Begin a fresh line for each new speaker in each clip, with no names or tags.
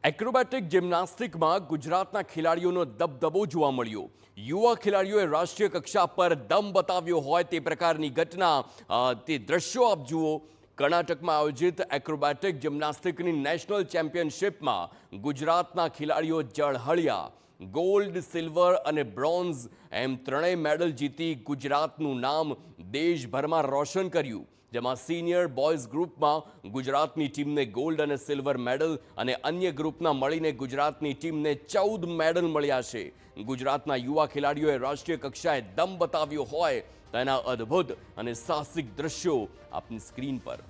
એક્રોબેટિક જિમ્નાસ્ટિકમાં ગુજરાતના ખેલાડીઓનો દબદબો જોવા મળ્યો। યુવા ખેલાડીઓએ રાષ્ટ્રીય કક્ષા પર દમ બતાવ્યો હોય તે પ્રકારની ઘટના તે દ્રશ્યો આપ જુઓ। કર્ણાટકમાં આયોજિત એક્રોબેટિક જિમ્નાસ્ટિકની નેશનલ ચેમ્પિયનશિપમાં ગુજરાતના ખેલાડીઓ ઝળહળ્યા। ગોલ્ડ, સિલ્વર અને બ્રોન્ઝ એમ ત્રણેય મેડલ જીતી ગુજરાતનું નામ દેશભરમાં રોશન કર્યું। જેમાં સિનિયર બોયઝ ગ્રુપમાં ગુજરાતની ટીમને ગોલ્ડ અને સિલ્વર મેડલ અને અન્ય ગ્રુપના મળીને ગુજરાતની ટીમને 14 મેડલ મળ્યા છે। ગુજરાતના યુવા ખેલાડીઓએ રાષ્ટ્રીય કક્ષાએ દમ બતાવ્યો હોય તેના અદ્ભુત અને સાહસિક દ્રશ્યો આપની સ્ક્રીન પર।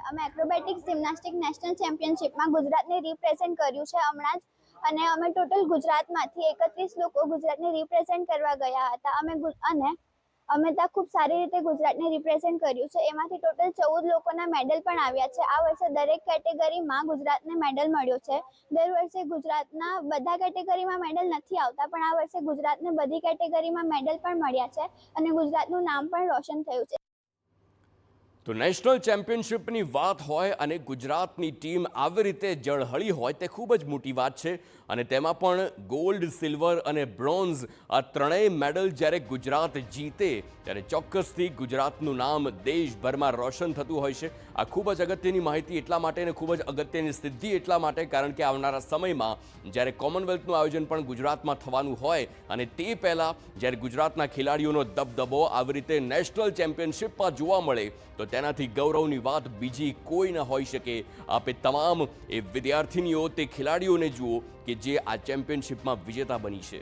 અમે એક્રોબેટિક્સ જિમ્નાસ્ટિક નેશનલ ચેમ્પિયનશિપમાં ગુજરાતને રિપ્રેઝેન્ટ કર્યું છે હમણાં જ। અને અમે ટોટલ ગુજરાતમાંથી 31 લોકો ગુજરાતને રિપ્રેઝેન્ટ કરવા ગયા હતા। અમે ત્યાં ખૂબ સારી રીતે ગુજરાતને રિપ્રેઝેન્ટ કર્યું છે। એમાંથી ટોટલ 14 લોકોના મેડલ પણ આવ્યા છે। આ વર્ષે દરેક કેટેગરીમાં ગુજરાતને મેડલ મળ્યો છે। દર વર્ષે ગુજરાતના બધા કેટેગરીમાં મેડલ નથી આવતા, પણ આ વર્ષે ગુજરાતને બધી કેટેગરીમાં મેડલ પણ મળ્યા છે અને ગુજરાતનું નામ પણ રોશન થયું છે।
તો નેશનલ ચેમ્પિયનશિપની વાત હોય અને ગુજરાતની ટીમ આવી રીતે ઝળહળી હોય તે ખૂબ જ મોટી વાત છે। અને તેમાં પણ ગોલ્ડ, સિલ્વર અને બ્રોન્ઝ આ ત્રણેય મેડલ જ્યારે ગુજરાત જીતે ત્યારે ચોક્કસથી ગુજરાતનું નામ દેશભરમાં રોશન થતું હોય છે। આ ખૂબ જ અગત્યની માહિતી એટલા માટે અને ખૂબ જ અગત્યની સિદ્ધિ એટલા માટે કારણ કે આવનારા સમયમાં જ્યારે કોમનવેલ્થનું આયોજન પણ ગુજરાતમાં થવાનું હોય અને તે પહેલાં જ્યારે ગુજરાતના ખેલાડીઓનો દબદબો આવી રીતે નેશનલ ચેમ્પિયનશિપમાં જોવા મળે તો તેનાથી ગૌરવની વાત બીજી કોઈ ન હોઈ શકે। આપે તમામ એ વિદ્યાર્થીનીઓ તે ખેલાડીઓને જુઓ કે જે આ ચેમ્પિયનશિપમાં વિજેતા બની છે।